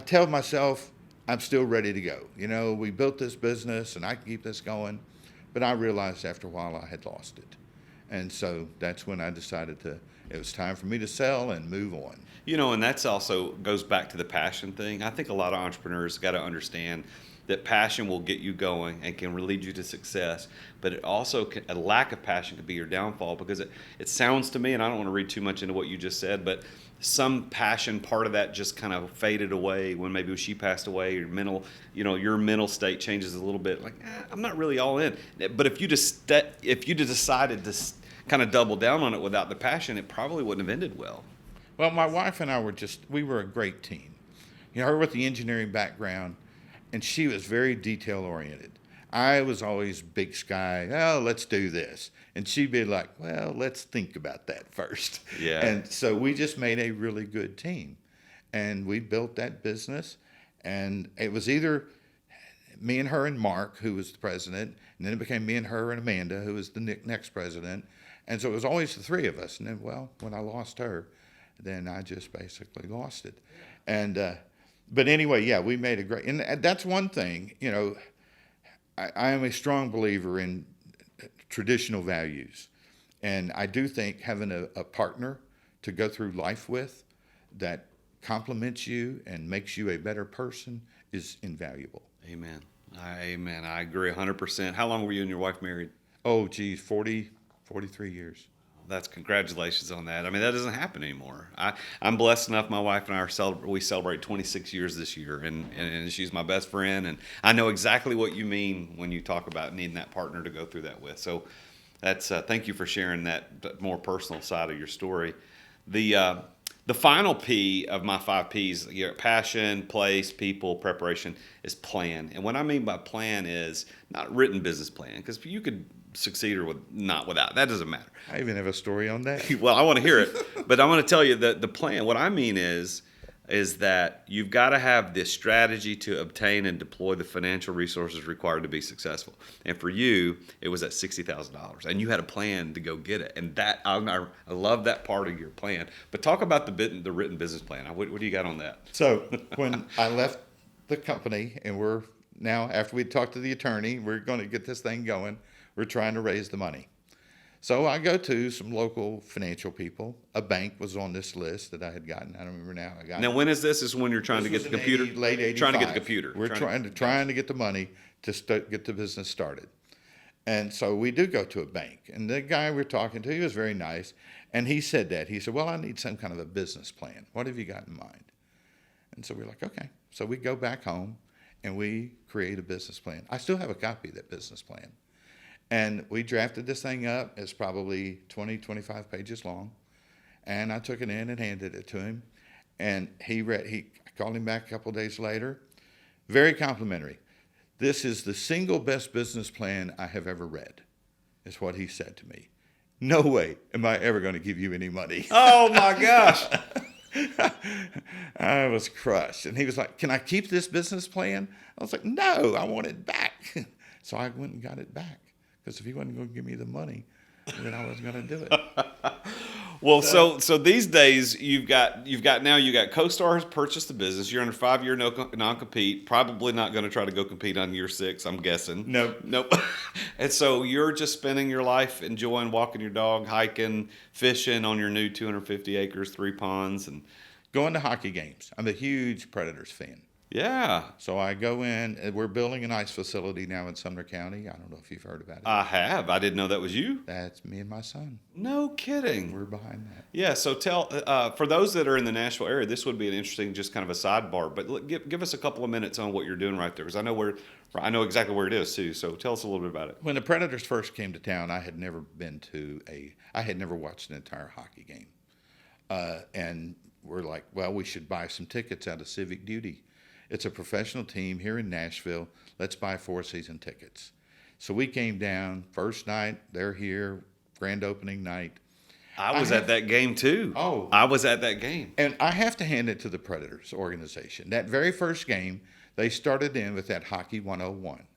tell myself I'm still ready to go. We built this business and I can keep this going. But I realized after a while I had lost it. And so that's when I decided it was time for me to sell and move on. And that's also goes back to the passion thing. I think a lot of entrepreneurs got to understand that passion will get you going and can lead you to success, but it also a lack of passion could be your downfall, because it sounds to me, and I don't want to read too much into what you just said, but some passion part of that just kind of faded away when maybe she passed away. Your mental state changes a little bit. Like, I'm not really all in. But if you just decided to kind of double down on it without the passion, it probably wouldn't have ended well. Well, my wife and I we were a great team. Her with the engineering background, and she was very detail oriented. I was always big sky, let's do this. And she'd be like, well, let's think about that first. Yeah. And so we just made a really good team. And we built that business. And it was either me and her and Mark, who was the president, and then it became me and her and Amanda, who was the next president. And so it was always the three of us. And then, when I lost her, then I just basically lost it. And but anyway, we made a great, and that's one thing, I am a strong believer in traditional values. And I do think having a partner to go through life with that compliments you and makes you a better person is invaluable. Amen. I agree 100%. How long were you and your wife married? Oh, geez, 43 years. That's congratulations on that. I mean, that doesn't happen anymore. I'm blessed enough. My wife and I we celebrate 26 years this year, and she's my best friend. And I know exactly what you mean when you talk about needing that partner to go through that with. So that's thank you for sharing that more personal side of your story. The final P of my 5 Ps, passion, place, people, preparation, is plan. And what I mean by plan is not written business plan, because you could succeed or not without. That doesn't matter. I even have a story on that. Well, I want to hear it, but I want to tell you that the plan, what I mean is that you've got to have this strategy to obtain and deploy the financial resources required to be successful. And for you, it was at $60,000, and you had a plan to go get it. And that I love that part of your plan. But talk about the written business plan. What do you got on that? So when I left the company, and we're now, after we talked to the attorney, we're going to get this thing going. We're trying to raise the money. So I go to some local financial people. A bank was on this list that I had gotten. I don't remember now. I got Now, when is this? Is when you're trying to get the computer? Late 85. Trying to get the computer. We're trying to get the money to get the business started. And so we do go to a bank. And the guy we're talking to, he was very nice. And he said, well, I need some kind of a business plan. What have you got in mind? And so we're like, okay. So we go back home and we create a business plan. I still have a copy of that business plan. And we drafted this thing up. It's probably 20, 25 pages long. And I took it in and handed it to him. And I called him back a couple of days later. Very complimentary. This is the single best business plan I have ever read, is what he said to me. No way am I ever going to give you any money. Oh, my gosh. I was crushed. And he was like, can I keep this business plan? I was like, no, I want it back. So I went and got it back. Because if he wasn't going to give me the money, then I wasn't going to do it. Well, so these days you've got CoStar has purchased the business. You're under 5-year non-compete. Probably not going to try to go compete on year 6, I'm guessing. Nope. And so you're just spending your life enjoying walking your dog, hiking, fishing on your new 250 acres, 3 ponds, and going to hockey games. I'm a huge Predators fan. Yeah. So I go in. We're building an ice facility now in Sumner County. I don't know if you've heard about it. I have. I didn't know that was you. That's me and my son. No kidding. We're behind that. Yeah. So tell for those that are in the Nashville area, this would be an interesting, just kind of a sidebar. But give us a couple of minutes on what you're doing right there, because I know exactly where it is too. So tell us a little bit about it. When the Predators first came to town, I had never watched an entire hockey game, and we're like, well, we should buy some tickets out of Civic Duty. It's a professional team here in Nashville. Let's buy 4 season tickets. So we came down, first night, they're here, grand opening night. I was at that game too. Oh. I was at that game. And I have to hand it to the Predators organization. That very first game, they started in with that Hockey 101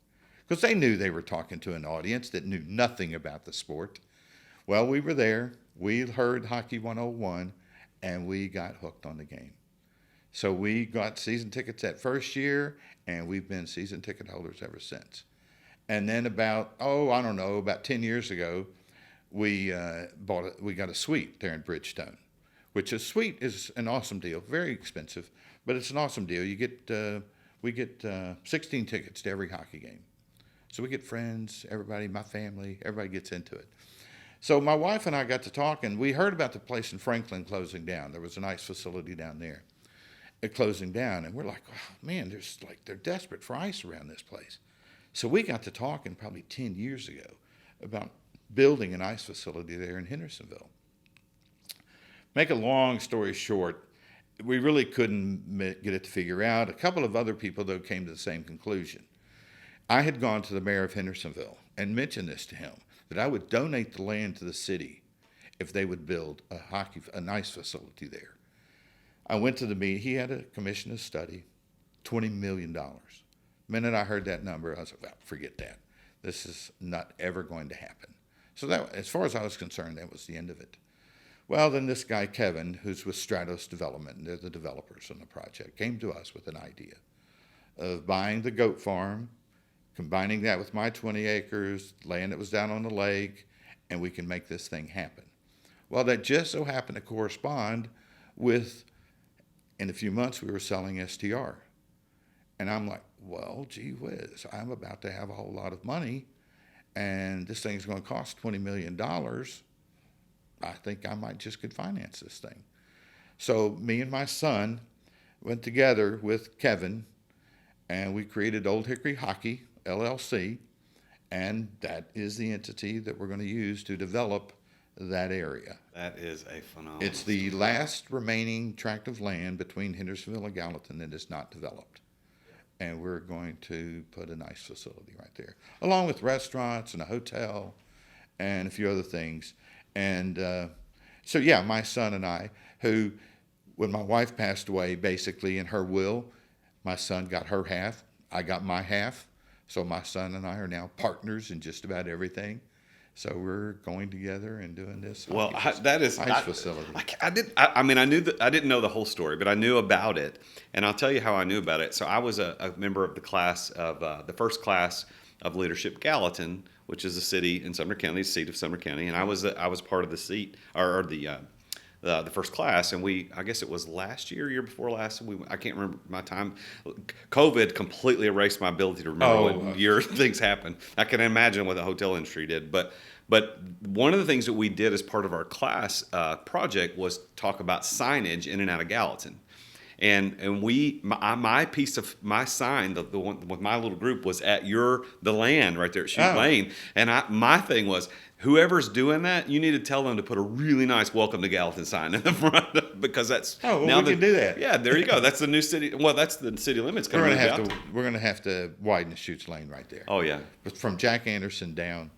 because they knew they were talking to an audience that knew nothing about the sport. Well, we were there. We heard Hockey 101, and we got hooked on the game. So we got season tickets that first year, and we've been season ticket holders ever since. And then about 10 years ago, we got a suite there in Bridgestone, which a suite is an awesome deal, very expensive, but it's an awesome deal. We get 16 tickets to every hockey game. So we get friends, everybody, my family, everybody gets into it. So my wife and I got to talking. We heard about the place in Franklin closing down. There was an ice facility down there closing down, and we're like, oh, man, they're desperate for ice around this place. So we got to talking probably 10 years ago about building an ice facility there in Hendersonville. Make a long story short, we really couldn't get it to figure out. A couple of other people, though, came to the same conclusion. I had gone to the mayor of Hendersonville and mentioned this to him, that I would donate the land to the city if they would build an ice facility there. I went to the meeting. He had a commission a study, $20 million. The minute I heard that number, I was like, well, forget that. This is not ever going to happen. So that, as far as I was concerned, that was the end of it. Well, then this guy, Kevin, who's with Stratos Development, and they're the developers on the project, came to us with an idea of buying the goat farm, combining that with my 20 acres, land that was down on the lake, and we can make this thing happen. Well, that just so happened to correspond with, in a few months, we were selling STR. And I'm like, well, gee whiz, I'm about to have a whole lot of money, and this thing's going to cost $20 million. I think I might just could finance this thing. So me and my son went together with Kevin, and we created Old Hickory Hockey, LLC, and that is the entity that we're going to use to develop that area. That is a phenomenal. It's the last remaining tract of land between Hendersonville and Gallatin that is not developed. And we're going to put a nice facility right there, along with restaurants and a hotel and a few other things. And so, yeah, my son and I, who, when my wife passed away, basically in her will, my son got her half, I got my half. So my son and I are now partners in just about everything. So we're going together and doing this. Well, that is ice facility. I didn't know the whole story, but I knew about it, and I'll tell you how I knew about it. So I was a member of the class of the first class of Leadership Gallatin, which is a city in Sumner County, the seat of Sumner County, and I was part of the seat or the first class, and I guess it was last year before last. I can't remember my time. COVID completely erased my ability to remember what year things happened. I can imagine what the hotel industry did, but one of the things that we did as part of our class project was talk about signage in and out of Gallatin. And my piece of my sign, the one with my little group, was at the land right there at Shoot Lane. And my thing was, whoever's doing that, you need to tell them to put a really nice "Welcome to Gallatin" sign in the front, because that's we can do that. Yeah, there you go. That's the new city. Well, that's the city limits. We're going to have to widen the Chutes Lane right there. Oh yeah, from Jack Anderson down.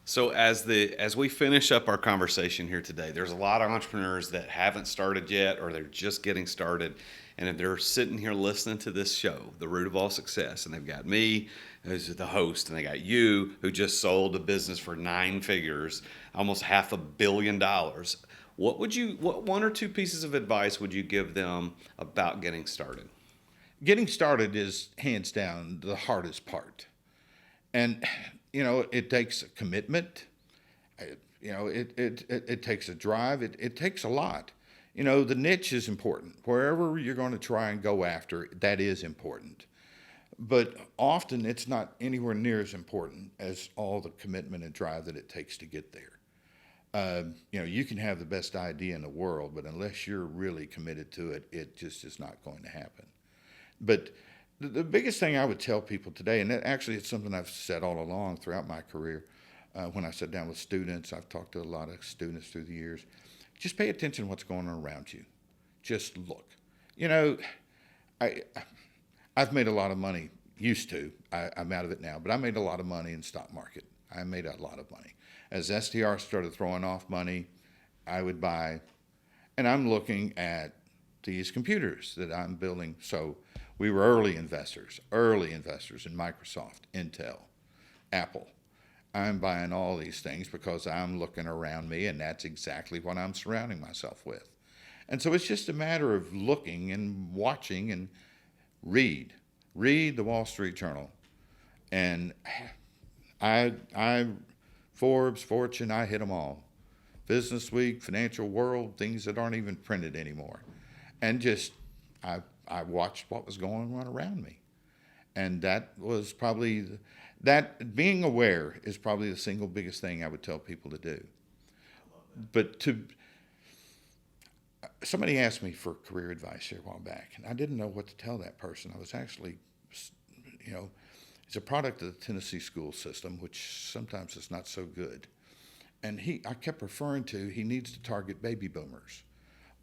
So as we finish up our conversation here today, there's a lot of entrepreneurs that haven't started yet, or they're just getting started. And if they're sitting here listening to this show, The Root of All Success, and they've got me, who's the host, and they got you, who just sold a business for 9 figures, almost $500 million. What one or two pieces of advice would you give them about getting started? Getting started is hands down the hardest part. And it takes a commitment. It takes a drive. It takes a lot. The niche is important. Wherever you're going to try and go after, that is important. But often it's not anywhere near as important as all the commitment and drive that it takes to get there. You can have the best idea in the world, but unless you're really committed to it, it just is not going to happen. But the biggest thing I would tell people today, and actually it's something I've said all along throughout my career, when I sit down with students, I've talked to a lot of students through the years, just pay attention to what's going on around you. Just look. I've made a lot of money, used to. I'm out of it now, but I made a lot of money in the stock market. I made a lot of money. As STR started throwing off money, I would buy, and I'm looking at these computers that I'm building. So we were early investors in Microsoft, Intel, Apple. I'm buying all these things because I'm looking around me, and that's exactly what I'm surrounding myself with. And so it's just a matter of looking and watching and read the Wall Street Journal. And I Forbes, Fortune, I hit them all. Business Week, Financial World, things that aren't even printed anymore. And just, I watched what was going on around me. And that was probably, being aware is probably the single biggest thing I would tell people to do. But somebody asked me for career advice here a while back, and I didn't know what to tell that person. I was actually, it's a product of the Tennessee school system, which sometimes is not so good. And I kept referring to, he needs to target baby boomers.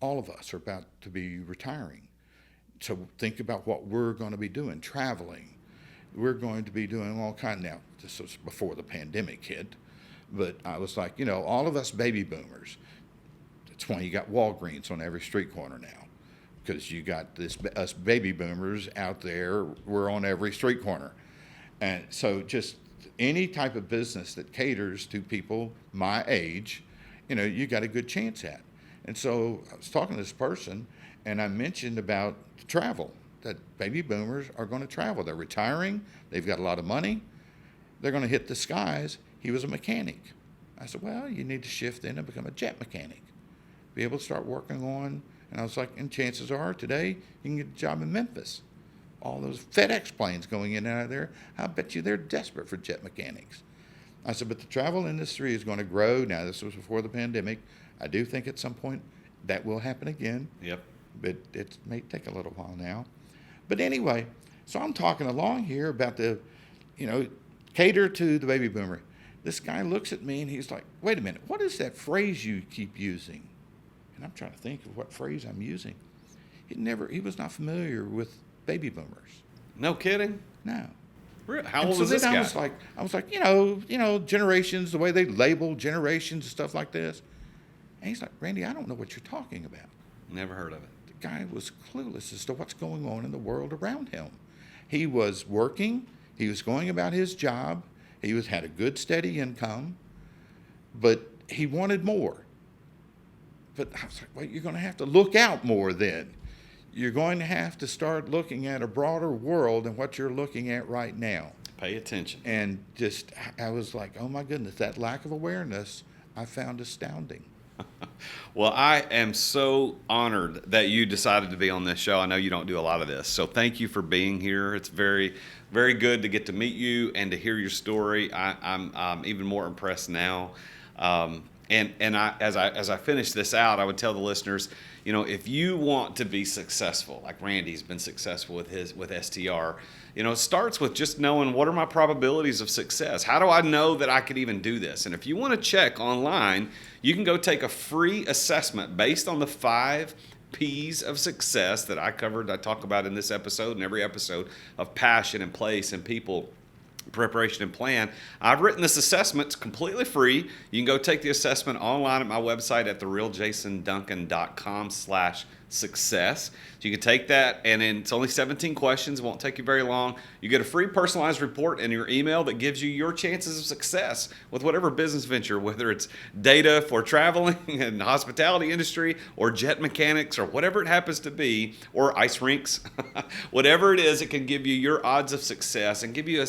All of us are about to be retiring. So think about what we're going to be doing, traveling. We're going to be doing all kinds. Now, this was before the pandemic hit, but I was like, all of us baby boomers. That's why you got Walgreens on every street corner now, because you got us baby boomers out there. We're on every street corner. And so just any type of business that caters to people my age, you got a good chance at. And so I was talking to this person, and I mentioned about travel, that baby boomers are going to travel. They're retiring. They've got a lot of money. They're going to hit the skies. He was a mechanic. I said, well, you need to shift in and become a jet mechanic. Be able to start working on, and I was like, and chances are today you can get a job in Memphis. All those FedEx planes going in and out of there, I bet you they're desperate for jet mechanics. I said, but the travel industry is going to grow. Now, this was before the pandemic. I do think at some point that will happen again. Yep. But it may take a little while now. But anyway, so I'm talking along here about cater to the baby boomer. This guy looks at me and he's like, wait a minute, what is that phrase you keep using? And I'm trying to think of what phrase I'm using. He was not familiar with baby boomers. No kidding? No. Really? How old was this guy? I was like, generations, the way they label generations and stuff like this. And he's like, Randy, I don't know what you're talking about. Never heard of it. The guy was clueless as to what's going on in the world around him. He was working. He was going about his job. He had a good, steady income. But he wanted more. But I was like, well, you're going to have to look out more then. You're going to have to start looking at a broader world than what you're looking at right now. Pay attention. And I was like, oh my goodness, that lack of awareness I found astounding. Well, I am so honored that you decided to be on this show. I know you don't do a lot of this, so thank you for being here. It's very, very good to get to meet you and to hear your story. I'm even more impressed now. And as I finish this out, I would tell the listeners, if you want to be successful, like Randy's been successful with STR, it starts with just knowing what are my probabilities of success. How do I know that I could even do this? And if you want to check online, you can go take a free assessment based on the 5 P's of success that I talk about in this episode and every episode of passion and place and people, preparation and plan. I've written this assessment. It's completely free. You can go take the assessment online at my website at therealjasonduncan.com/success. So you can take that, and then it's only 17 questions. It won't take you very long. You get a free personalized report in your email that gives you your chances of success with whatever business venture, whether it's data for traveling and the hospitality industry or jet mechanics or whatever it happens to be, or ice rinks. Whatever it is, it can give you your odds of success and give you a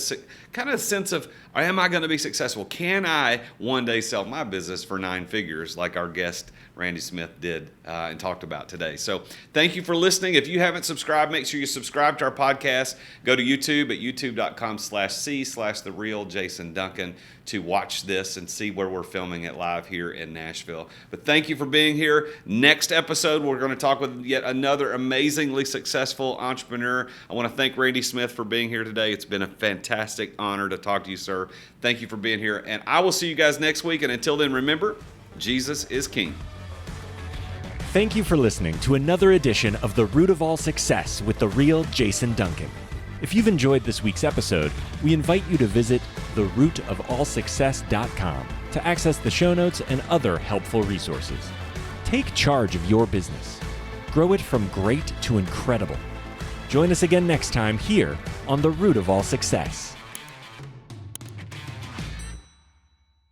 kind of a sense of, am I going to be successful? Can I one day sell my business for 9 figures like our guest Randy Smith did and talked about today? So thank you for listening. If you haven't subscribed, make sure you subscribe to our podcast. Go to YouTube at youtube.com/C/TheRealJasonDuncan to watch this and see where we're filming it live here in Nashville. But thank you for being here. Next episode, we're going to talk with yet another amazingly successful entrepreneur. I want to thank Randy Smith for being here today. It's been a fantastic honor to talk to you, sir. Thank you for being here. And I will see you guys next week. And until then, remember, Jesus is King. Thank you for listening to another edition of The Root of All Success with the real Jason Duncan. If you've enjoyed this week's episode, we invite you to visit therootofallsuccess.com to access the show notes and other helpful resources. Take charge of your business. Grow it from great to incredible. Join us again next time here on The Root of All Success.